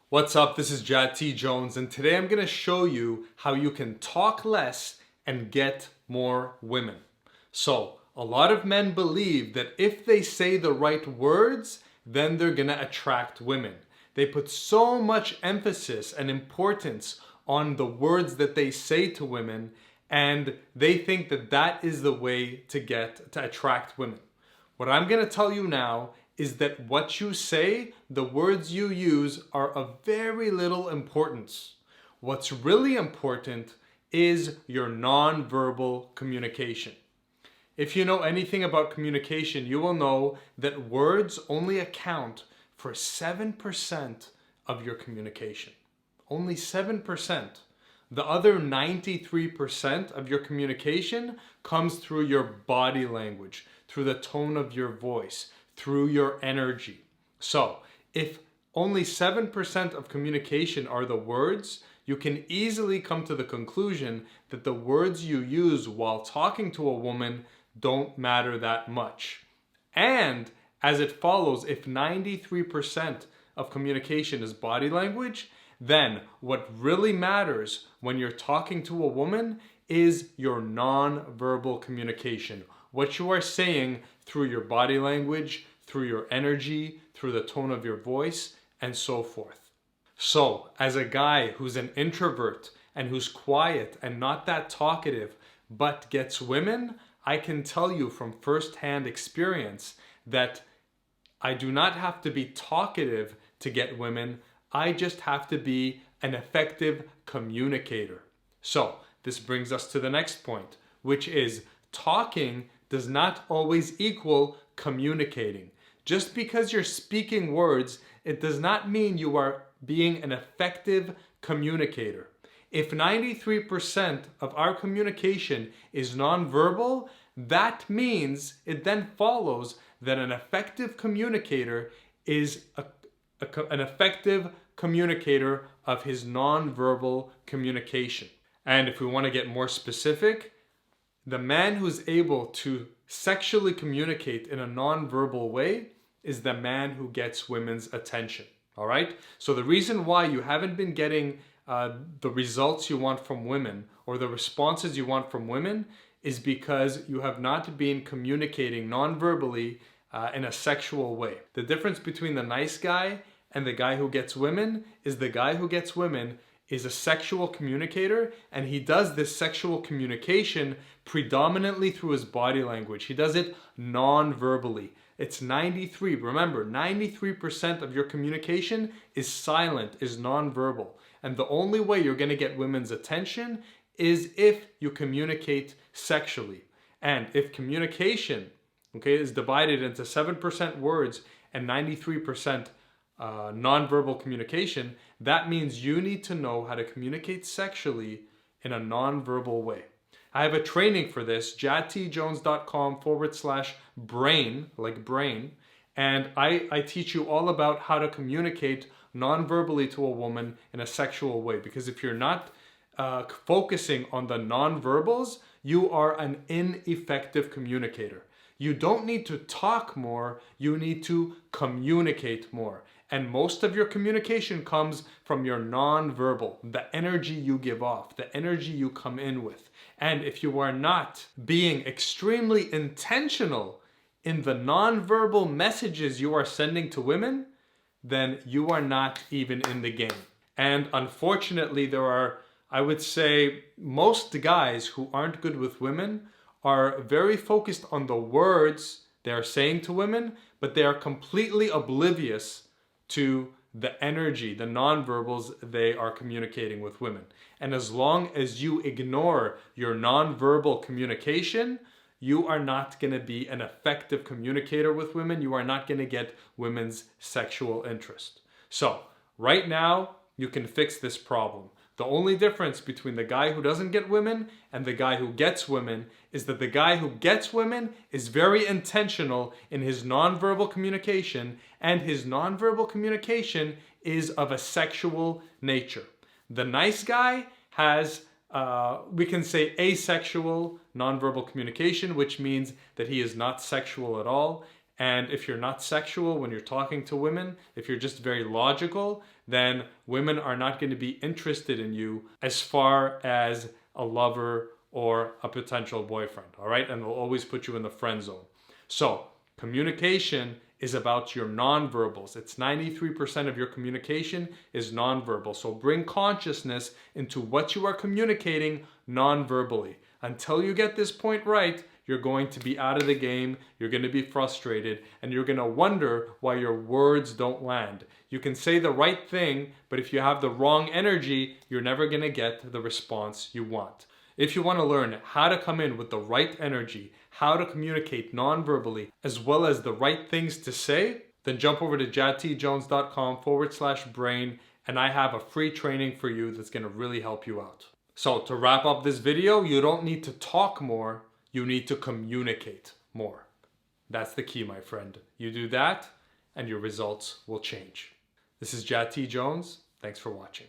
What's up? This is Jad T. Jones, and today I'm going to show you how you can talk less and get more women. So, a lot of men believe that if they say the right words, then they're going to attract women. They put so much emphasis and importance on the words that they say to women, and they think that that is the way to attract women. What I'm going to tell you now is that what you say, the words you use, are of very little importance. What's really important is your nonverbal communication. If you know anything about communication, you will know that words only account for 7% of your communication. Only 7%. The other 93% of your communication comes through your body language, through the tone of your voice, through your energy. So, if only 7% of communication are the words, you can easily come to the conclusion that the words you use while talking to a woman don't matter that much. And as it follows, if 93% of communication is body language, then what really matters when you're talking to a woman is your non-verbal communication. What you are saying through your body language, through your energy, through the tone of your voice, and so forth. So, as a guy who's an introvert and who's quiet and not that talkative, but gets women, I can tell you from firsthand experience that I do not have to be talkative to get women. I just have to be an effective communicator. So, this brings us to the next point, which is talking does not always equal communicating. Just because you're speaking words, it does not mean you are being an effective communicator. If 93% of our communication is nonverbal, that means it then follows that an effective communicator is an effective communicator of his nonverbal communication. And if we want to get more specific, the man who's able to sexually communicate in a nonverbal way is the man who gets women's attention. All right? So the reason why you haven't been getting the results you want from women or the responses you want from women is because you have not been communicating nonverbally in a sexual way. The difference between the nice guy and the guy who gets women is the guy who gets women is a sexual communicator, and he does this sexual communication predominantly through his body language. He does it non-verbally. It's 93. Remember, 93% of your communication is silent, is non-verbal. And the only way you're going to get women's attention is if you communicate sexually. And if communication, is divided into 7% words and 93% nonverbal communication, that means you need to know how to communicate sexually in a nonverbal way. I have a training for this, jadtjones.com/brain, like brain, and I teach you all about how to communicate nonverbally to a woman in a sexual way. Because if you're not focusing on the nonverbals, you are an ineffective communicator. You don't need to talk more, you need to communicate more. And most of your communication comes from your nonverbal, the energy you give off, the energy you come in with. And if you are not being extremely intentional in the nonverbal messages you are sending to women, then you are not even in the game. And unfortunately, there are, I would say, most guys who aren't good with women are very focused on the words they're saying to women, but they are completely oblivious to the energy, the nonverbals they are communicating with women. And as long as you ignore your nonverbal communication, you are not going to be an effective communicator with women. You are not going to get women's sexual interest. So, right now, you can fix this problem. The only difference between the guy who doesn't get women and the guy who gets women is that the guy who gets women is very intentional in his nonverbal communication, and his nonverbal communication is of a sexual nature. The nice guy has, we can say, asexual nonverbal communication, which means that he is not sexual at all. And if you're not sexual when you're talking to women, if you're just very logical, then women are not going to be interested in you as far as a lover or a potential boyfriend, all right? And they'll always put you in the friend zone. So communication is about your nonverbals. It's 93% of your communication is nonverbal. So bring consciousness into what you are communicating nonverbally. Until you get this point right, you're going to be out of the game, you're going to be frustrated, and you're going to wonder why your words don't land. You can say the right thing, but if you have the wrong energy, you're never going to get the response you want. If you want to learn how to come in with the right energy, how to communicate non-verbally, as well as the right things to say, then jump over to jadtjones.com/brain, and I have a free training for you that's going to really help you out. So to wrap up this video, you don't need to talk more, you need to communicate more. That's the key, my friend. You do that, and your results will change. This is Jad T. Jones. Thanks for watching.